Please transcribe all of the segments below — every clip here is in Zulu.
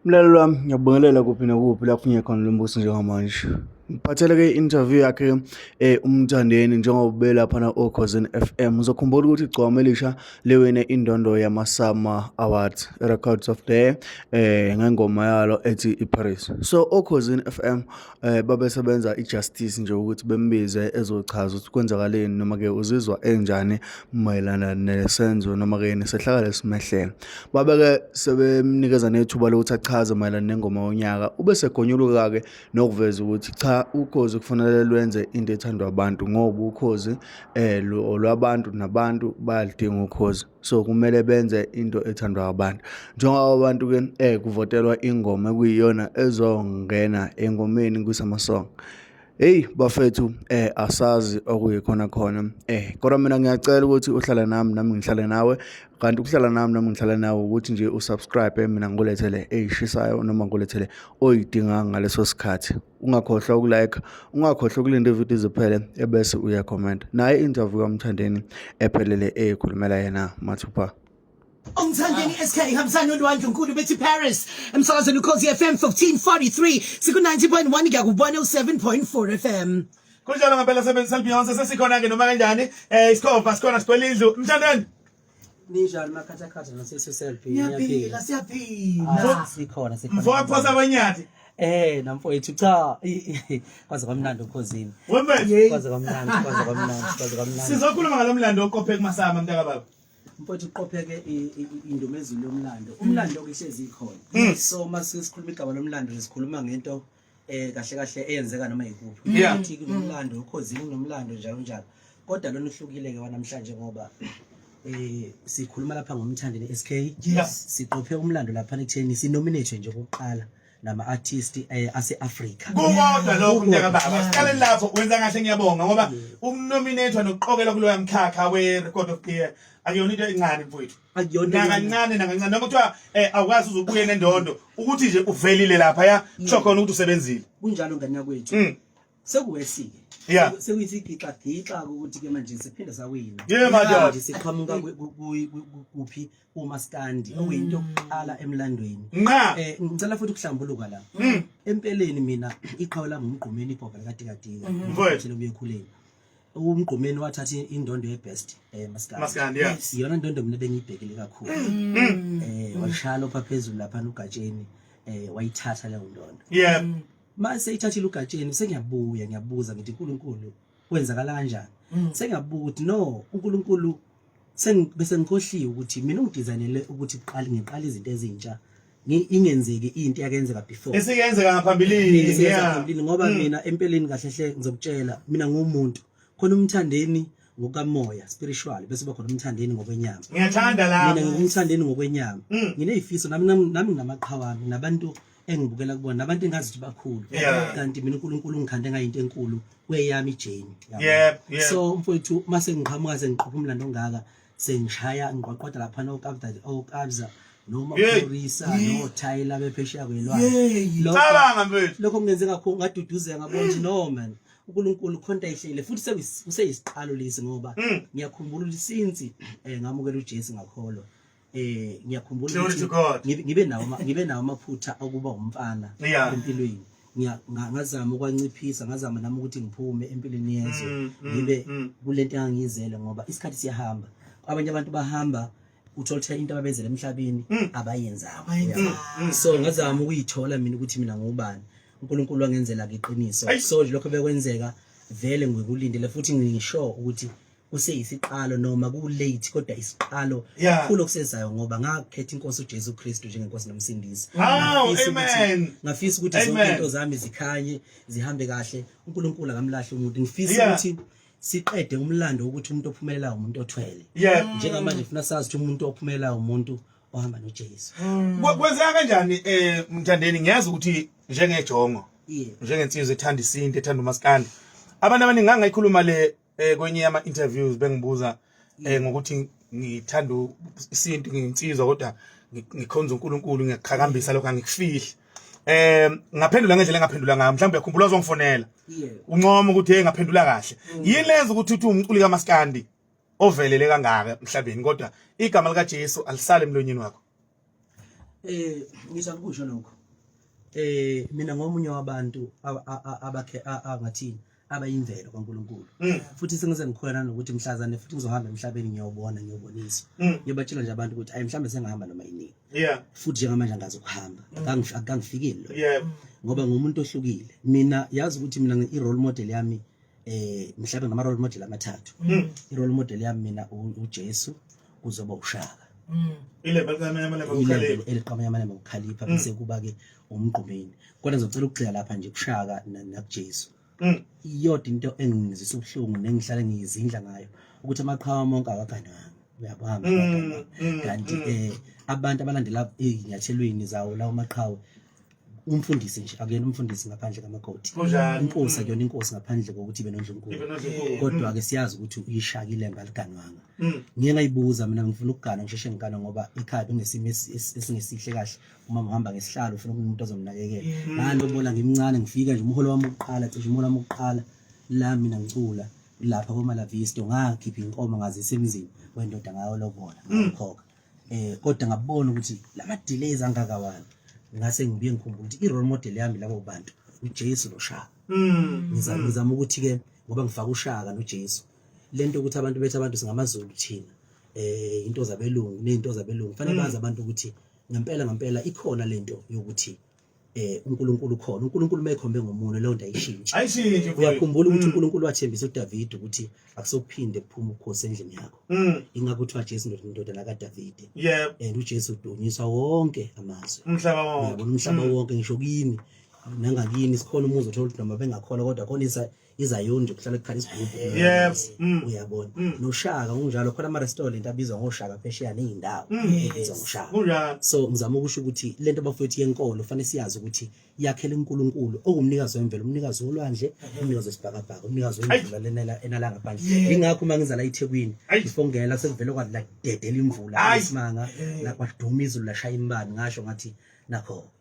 Mlalelo wami ngiyabongelela kuphi nakuphi lapho ngiyekhona lo mbuso njengamanje. Ngiphathele interview yakhe uMthandeni njengoba belapha na oKhozini FM. Uzokhumbula ukuthi igcwama elisha lewene indondo yama-Summer Awards Records of the ngengoma yalo ethi iParis. So oKhozini FM babesebenza ijustice nje ukuthi bembize ezochaza ukuthi kwenzakaleni noma ke uzizwa enjani mayelana nesenzo noma ke nesehlakalo esimehlele. Babeke sebemnikeza nethuba lokuthi achaze mayelana nengoma unyaka ubese egonyuluka ke nokuveza ukuthi cha uKhozi kufanele lwenze into ethandwa abantu ngoba uKhozi olwabantu nabantu bayalidinga uKhozi, so kumele benze into ethandwa abantu njengoba abantu ke kuvotelwa ingoma ekuyiyona ezongena engomeni kwisamasong. Hey bafethu asazi okuyikhona khona kodwa mina ngiyacela ukuthi uhlale nami ngihlale nawe, kanti ukuhlala nami ngihlale nawe ukuthi nje usubscribe mina ngolethele eyishisayo noma ngolethele oyidinga ngaleso sikhathi. Ungakhohlwa ukulike, ungakhohlwa ukulinda ividiyo ziphele ebese uyacomment. Naye interview kaMthandeni ephelele ekhulumela yena mathupha. uMthandeni SK hambisana nolwandle nkulu bethi Paris emsakazweni uKhozi FM 1543 siku 90.1 ngiyakubona u7.4 FM. Kunjalo ngempela sebenzisa Beyonce sesikhona ke noma kanjani isikhova sikhona sikwela indlu Mthandeni. Ninjalo makhatha nasesiselfie Siyaphila sikhona Mfowaphosa abanyathi namfowethu cha kwaze kwamnandi uKhozini wembe kwaze kwamnandi sizokhuluma ngalomlando oqophe kumasama mntaka baba mfowethu uqopheke indumezulu yomlando umlando okuhlezi ikhona so mase sikhuluma igaba lomlando sikhuluma ngento kahle eyenzeka noma yikuphi ukuthi kulomlando uKhozini nomlando njalo kodwa lona uhlukile ke wanamhlanje ngoba sikhuluma lapha ngomthandeni SK siqophe umlando lapha ekutheni sinominate nje okokuqala nama artist ase-Africa. Kukodwa lokho mntaka baba siqale lapho wenza kahle ngiyabonga ngoba ukunominate nokuqokelwa kuloya mkhakha we-record of the year akuyona into encane mfowethu. Nakancane noma kuthiwa awukwazi uzubuye nendondo ukuthi nje uvelile lapha ya kusho khona ukuthi usebenzile. Kunjalo ngani yakwethu. Sekuwesike. Sekuyizigixa ukuthi ke manje siphinde sawina. Manje siqhamuka kuphi umaskandi okuyinto yokuqala emlandweni. Ngicela futhi ukuhlambuluka la. Empeleni mina iqhawe lami umgqumeni ibhoba likaDikadika. Mfowethu lobuyekhuleni. Umgqumeni wathatha indondo ye-best maskandi iyona indondo mina bengiyibhekile kakhulu. Washalo pha phezulu lapha ugatsheni wayithatha leyo ndondo. Mase ithathile ugatsheni ngiyabuza ngithi uNkulunkulu kwenzakala kanjani. Sengiyabuza ukuthi no uNkulunkulu bese ngikhohliwe ukuthi mina ungidesignele ukuthi ngiqale izinto ezintsha ingenzeki into yakenzeka before esikenzeka ngaphambilini ngoba mina empeleni kahle ngizokutshela mina ngumuntu khona uMthandeni ngokamoya spiritual bese bakhona uMthandeni ngokwenyama. Ngiyathanda la mina ngumthandeni ngokwenyama nginezifiso nami ngamaqhawami nabantu engibukela kubona nabantu engazi ukuthi bakhulu kanti mina uNkulunkulu ngikhande ngayinto enkulu kweyami ijeni. So mfowethu mase ngiqhamuka sengiqopha umlando ongaka sengishaya ngiqwaqwada lapha noKabza noma uRisa no Tyler bephesheya kwelwandle lokho kungenze kakhulu ngaduduzeka ngabona ukuthi no man uNkulunkulu khonta ihlele futhi useyisiqalo lesi ngoba ngiyakhumbula since ngamukela uJesu ngakholwa ngiyakhumbula ukuthi ngibe nawo amaphutha okuba umfana empilweni. Ngazama ukwanciphisa ngazama nami ukuthi ngiphume empilweni yezwe ngibe kulento engangiyizele ngoba isikhathi siyahamba abanye abantu bahamba uthola into ababenzele emhlabeni abayenzayo. So ngazama ukuyithola mina ukuthi mina ngubani uNkulunkulu wangenzela iqiniso so lokho bekwenzeka vele ngikulindele futhi ngisho ukuthi useyisiqalo noma ku late kodwa isiqalo kulo kusezayo ngoba ngakhetha inkosi uJesu Kristu njengenkosi nomsindisi. Amen. Ngafisa ukuthi zonke into zami zikhanye zihambe kahle uNkulunkulu akamlahle umuntu. Ngifisa ukuthi siqede umlando ukuthi umuntu ophumelela umuntu othwele. Njengamanje ufuna sazi ukuthi umuntu ophumelela umuntu ohamba noJesu. Kwenzeka kanjani Mthandeni ngiyazi ukuthi njengejongo njengensizwe ethanda isinto ethanda umaskandi abantu abaningi ngangayikhuluma le kwenye ama interviews bengibuza ngokuthi ngithanda isinto nginsizwa kodwa ngikhonza uNkulunkulu ngiyakhakambisa lokho angikufihli. Ngaphendula ngendlela engaphendula ngayo mhlawumbe uyakhumbula uzongifonela uncoma ukuthi ngaphendula kahle yini lenza ukuthi uthi umculi kaMaskandi ovelele kangaka emhlabeni kodwa igama lika Jesu alisale emlonyeni wakho. Ngisho ngikusho lokho mina ngomunye wabantu abakhe angathini abayimvelo kaNkuluNkulu futhi sengize ngikhona nokuthi mhlazane futhi ngizohamba emhlabeni ngiyobonisa ngiyobatshela nje abantu ukuthi ayi mhlambe sengihamba noma yini futhi njengamanje angazi ukuhamba akangifikile lo ngoba ngumuntu ohlukile mina yazi ukuthi mina i-role model yami mhlawumbe ngama role model amathathu i-role model yami mina uJesu kuzoba uShaka ilevel kamanyama ukhalipha bese kuba ke umgqumeni kodwa ngizocela ukugxila lapha nje kuShaka nakuJesu iyodwa into engizisa ubuhlungu nengihlala ngiyizindla ngayo ukuthi amaqhawe amonke akaganwanga uyabamba kanti abantu abalandela izinyathelweni zawo lawo maqhawe umfundisi nje akuyena umfundisi ngaphandle kamakoti inkosi akuyona inkosi ngaphandle kokuthi ibe nondlunkulu kodwa ke siyazi ukuthi uyishakile ngaliganwanga ngiye ngayibuza mina ngifuna ukugana ngisheshe ngigana ngoba ekhaya bengesimo esingesihle kahle uma ngihamba ngesihlalo ufuna umuntu ozomnakekela nalo bona ngimncane ngifika nje umholo wami uqala cishe umholo wami uqala la mina ngicula lapha koMalavisto ngakhipha inkomo ngazisa emzini wendoda ngayo lokubona ngakhoka kodwa ngabona ukuthi lama delays angakawani ngase ngibuye ngikhumbula ukuthi i-role model yami labo bantu uJesu noShaka ngizama ukuthi ke ngoba ngifaka uShaka noJesu lento ukuthi abantu bethu abantu singamaZulu thina into zabelungu nezinto zabelungu kufanele bazi abantu ukuthi ngempela ikhona lento yokuthi uNkulunkulu khona uNkulunkulu mayikhombe ngomuno leyo nto ayishintshe uyakhumbula ukuthi uNkulunkulu wathembisa uDavid ukuthi akusokuphinde kuphuma ukhosi endlini yakho ingakho kuthiwa Jesu indodana kaDavid and uJesu udunyiswa wonke amazwe umhlaba wonke ngisho kini nangakini sikhona umuzi othola ukuthi noma bengakhola kodwa khona izayoni nje kuhlala kukhanya isibhubhu uyabona noShaka kunjalo khona ama restaurant abizwa ngoShaka phesheya nezindawo ezibizwa ngoShaka so ngizama ukusho ukuthi lento bafowethu yenkolo fanele siyazi ukuthi yakhela uNkulunkulu okumnikazi wemvelo umnikazi wolwandle umnikazi wesibhakabhaka umnikazi wemvula lena enalanga phandle ingakho uma ngiza la eThekwini ngifongela sekuvele kwala dedela imvula isimanga la kwaduma izulu lashaya imbani ngasho ngathi nakho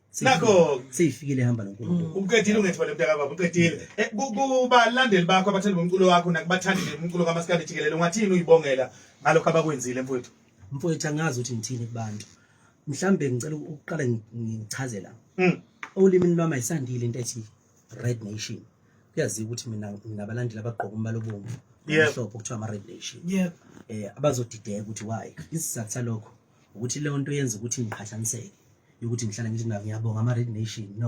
seyifikile ehamba noNkulunkulu uqedile ungethwele mntaka baba uqedile kubalandeli bakho abathanda umculo wakho nakubathandile umculo kaMaskandi jikelele ungathini uyibongela ngalokho abakwenzile mfowethu angazi ukuthi ngithini kubantu mhlambe ngicela ukuqala ngichaze la olimini lwami ayisandile into ethi Red Nation kuyaziwa ukuthi mina nginabalandeli abagqoka umbala obomvu mhlophe kuthiwa ama Red Nation abazodideka ukuthi why isizathu salokho ukuthi leyo nto yenza ukuthi ngiqhathaniseke ukuthi ngihlala ngithi ngiyabonga ama Red Nation no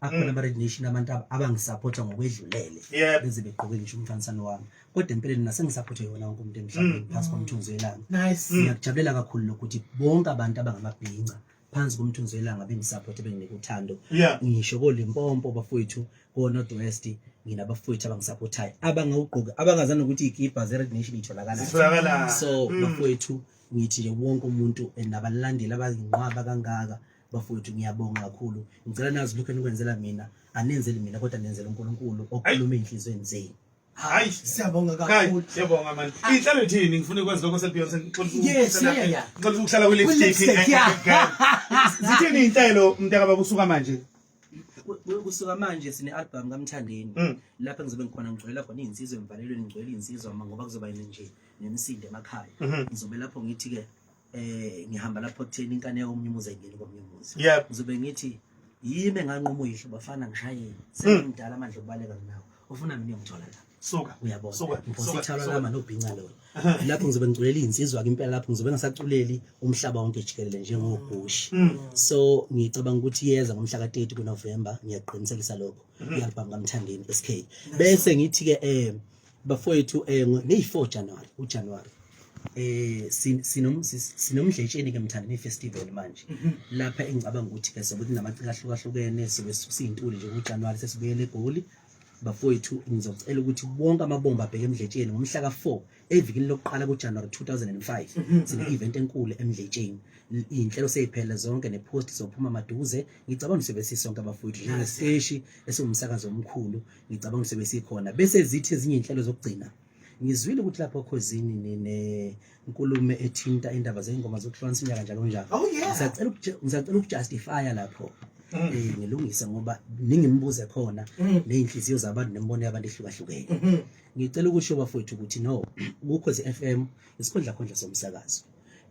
akhona ama Red Nation abantu abangisupporta ngokwedlulele beze begqoke ngisho umfanisano wami kodwa empeleni nasengisupporta yona wonke umuntu emhlabeni phansi komthunzi welanga ngiyakujabulela kakhulu ukuthi bonke abantu abangamabhinqa phansi komthunzi welanga bengisupporta benginike uthando ngisho koLimpopo bafowethu koNorthwest nginabafowethu abangisupportayo abangawugqoka abangazana ukuthi igiba ze Red Nation itholakala so bafowethu ngithi nje wonke umuntu nabalandeli abayinqwaba kangaka bafowethu ngiyabonga kakhulu ngicela nazi lokho enikwenzela mina anenzeli mina kodwa nenzela uNkulunkulu okhuluma enhlizweni zenu hayi siyabonga kakhulu siyabonga manje inhlalo ethini ngifuna ukwazi lokho selibeyonce ngixolisa ukuhlala kwe-lipstick zithini inhlelo mntaka baba usuka manje kusuka manje sine album kaMthandeni lapha ngizobe ngikhona ngigcwelela khona izinsizwa emvalelweni ngigcwele izinsizwa ngoba kuzoba nje nemisindo emakhaya ngizobe lapho ngithi ke ngihamba lapho kutheni inkane yomunye umuzi ayingeni komunye umuzi ngizobe ngithi yime nganqoma uyihlo bafana ngishayeni sengimdala amandla okubaleka nawo ufuna mina ngithola la suka uyabona ngosithalwa lama nobhinca lo lapho ngizobe ngicwelela izinsizwa ke impela lapho ngizobe ngasaculeli umhlaba wonke jikelele njengobush so ngicabanga ukuthi yeza ngomhla ka-30 kuNovember ngiyaqinisekisa lokho i-album kaMthandeni SK bese ngithi ke bafowethu nge-4 January uJanuary sinomdletsheni ke Mthandeni festival manje lapha engicabanga ukuthi ke sobe kunamaciko ahlukahlukene sobe siyintuli nje kuJanuary sesibuyele eGoli bafowethu ngizocela ukuthi wonke amabomba abheke emdletsheni ngomhla ka4 evikini lokuqala kuJanuary 2005 sine event enkulu emdletsheni inhlelo seyiphela zonke nepost zophuma maduze ngicabanga usebenzisa sonke abafowethu njengesteshi esingumsakazo omkhulu ngicabanga usebenzisa khona bese zithi ezinye inhlelo zokugcina ngizwile ukuthi lapho oKhozini nenkulumo ethinta indaba zeingoma zokuhlukanisa unyaka njalo ngisacela ukujustifya lapho ngilungisa ngoba ningimbuze khona nezinhliziyo zabantu nembono yabantu ehlukahlukene ngicela ukusho bafowethu ukuthi no uKhozi FM isikhondla somsakazo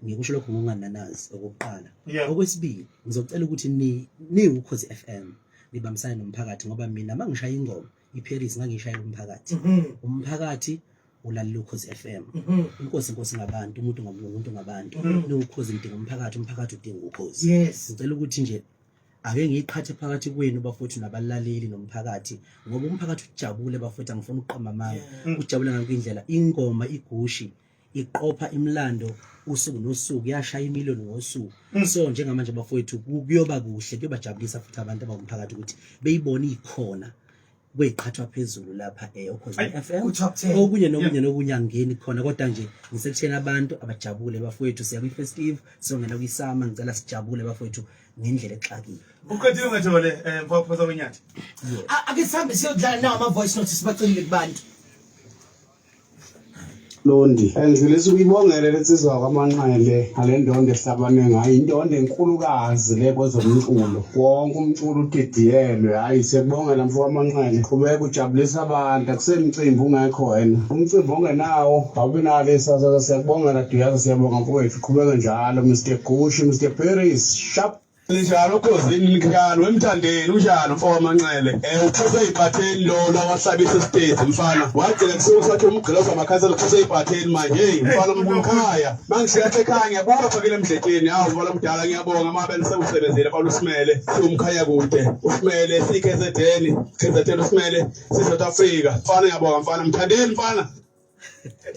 ngikusho lokho ngokungananazi okokuqala. Okwesibili ngizocela ukuthi ni uKhozi FM nibambisane nomphakathi ngoba mina mangishaya ingoma iParis ngangishaya umphakathi. Umphakathi ulalela uKhozi FM. Inkosi ngabantu, umuntu ngabantu. NoKhozi idinga umphakathi udinga uKhozi. Ngicela ukuthi nje ake ngiyiqhathe phakathi kwenu bafowethu nabalaleli nomphakathi ngoba umphakathi ujabule bafowethu angifuni uqamba amanga. Ujabule ngakwindlela ingoma igushi iqopha imlando usuku nosuku yashaya imiliyoni ngosuku. So njengamanje bafowethu kuyoba kuhle kuyobajabulisa futhi abantu abomphakathi ukuthi beyibone ikhona kweyiqhathwa phezulu lapha oKhozini FM. Okunye angeni khona kodwa nje ngisekutheni abantu abajabule bafowethu siya kwi-festive songena kwisama ngicela sijabule bafowethu ngendlela exakile. Uqedile ngathole mfowethu wenyathi. Ake sihambe siyodlala nawo ama voice notes sibacelile kubantu. Londi ngilesi ukuyibongela lensizwa kwamanqele ngalendondo ehlabane ngayo indondo enkulukazi le kwezomculo wonke umculo udidiyelwe hayi siyabongela mfowethu kwamanqele qhubeka ujabulisa abantu akusemicimbi ungekho wena umcimbi ongenawo awubinale siyabongela duyaza siyabonga mfowethu qhubeka njalo Mr Gushi Mr Paris sharp Linjalo oKhozini linjalo uMthandeni unjalo mfowethu wamanqele uphuza ipatheni lo lawahlabisa stage mfana wagcina kusukusathi umgqilozo amakhansela uphuza ipatheni manje mfana umkhaya mangishiya ekhaya ngiyabuka phakile emdlekeni ubala mdala ngiyabonga mabeni sekusebenzile kwa uSimele siumkhaya kude uSimele KZN uSimele South Africa mfana ngiyabonga mfana Mthandeni mfana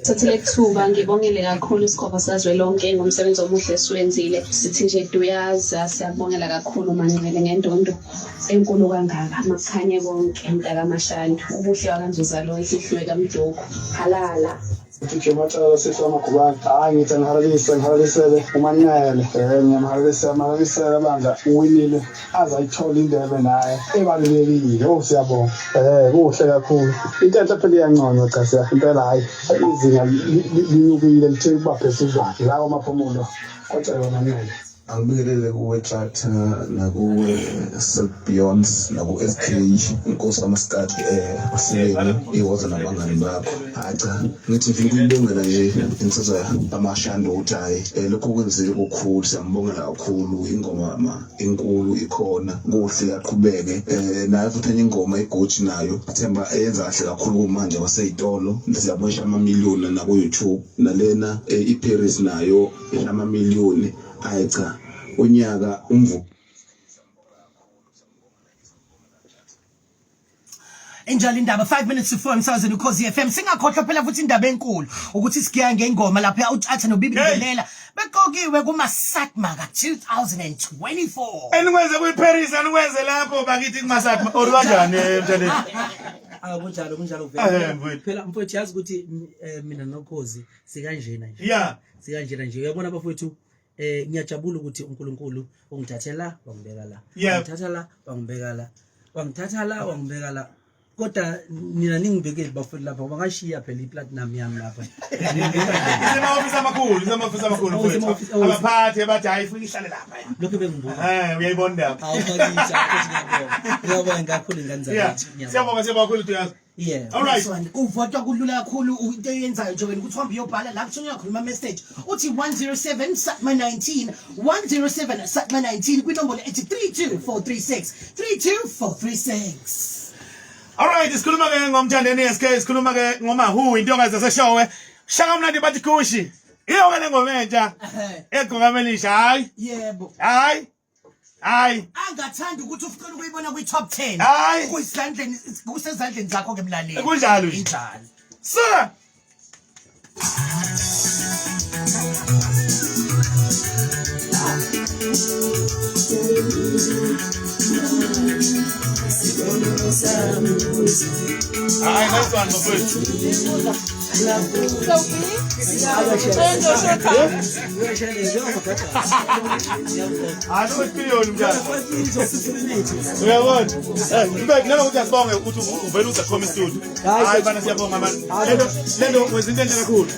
Thathele kuthuba ngibongele kakhulu isikhoba sazwelonke ngomsebenzi omuhle esiwenzile sithi nje duyaza siyabongela kakhulu manqele ngendondo enkulu kangaka makhanye konke mntaka amashanda ubuhle wakanzuza lo ihlihlwe kaMjoko halala Nje macala sesama kubani hayi ngithi ngihalalisele umanqele ngiyamhalalisela manje uwinile azayithola indebe naye ebalulekile siyabonga kuhle kakhulu into enhle phela iyanconywa cha siya impela hayi izinga linyukile lithe kuba phezulu la kwamaphumulo kodwa yona manqele angibingelele kuwe Tractor nakuwe Beyonds naku SK inkosi kaMaskadi asileni iwoza nabangani bakho cha ngithi ngifika ukubongela nje insizwa amashando ukuthi hayi lokho kwenzile kukhulu siyambongela kakhulu ingoma enkulu ikhona kuhle yaqhubeke naye futhi enye ingoma igoji nayo ithemba eyenza kahle kakhulu manje abaseyitolo siyabonga amamiliyoni na ku YouTube nalena iParis nayo amamiliyoni cha unyaka umvu Enjalo indaba 5 minutes to 4 emsakazweni uKhozi FM singakhohlwa phela futhi indaba enkulu ukuthi sigiya ngengoma lapha uThatha noBibi Ngelela beqokiwe kuma Satma ka 2024 Enikwenze kuyiParis anikwenze lapho bakithi kuma Satma or kanjani Mthandeni kunjalo vele phela mfowethu yazi ukuthi mina noKhozi sikanjena nje sikanjena nje uyabona bafowethu ngiyajabula ukuthi uNkulunkulu ungithathela wangibeka la wangithatha la wangibeka la kodwa mina ningibekeli bafowethu lapha ngoba ngashiya phela iplatinum yami lapha Isema office amakhulu abaphathi abathi hayi ufika ihlale lapha lokho bengibuka uyayibona lapha ngiyabonga kakhulu ingane zakithi siyabonga kakhulu duyazi all right uvotwa kulula kakhulu into eyenzayo nje wena ukuthi uhambe uyobhala la kuthonywa khuluma message uthi 107 Satma 19 107 Satma 19 kwinombolo ethi 32436 all right isikhuluma ke ngomthandeni SK isikhuluma ke ngoma into ngazaseshowe shaka mnandi bathi kushi iyo ke ngoma entsha egokamelisha hayi yebo hayi angathanda ukuthi ufuna ukuyibona kwi-top 10 kuyisandleni kusezandleni zakho ke mlaleli kunjalo nje injalo sir nice one mfowethu uyabona ngibeke noma ukuthi asibonge ukuthi uvela uza khoma e studio hayi bana siyabonga manje lento wezinto enhle kakhulu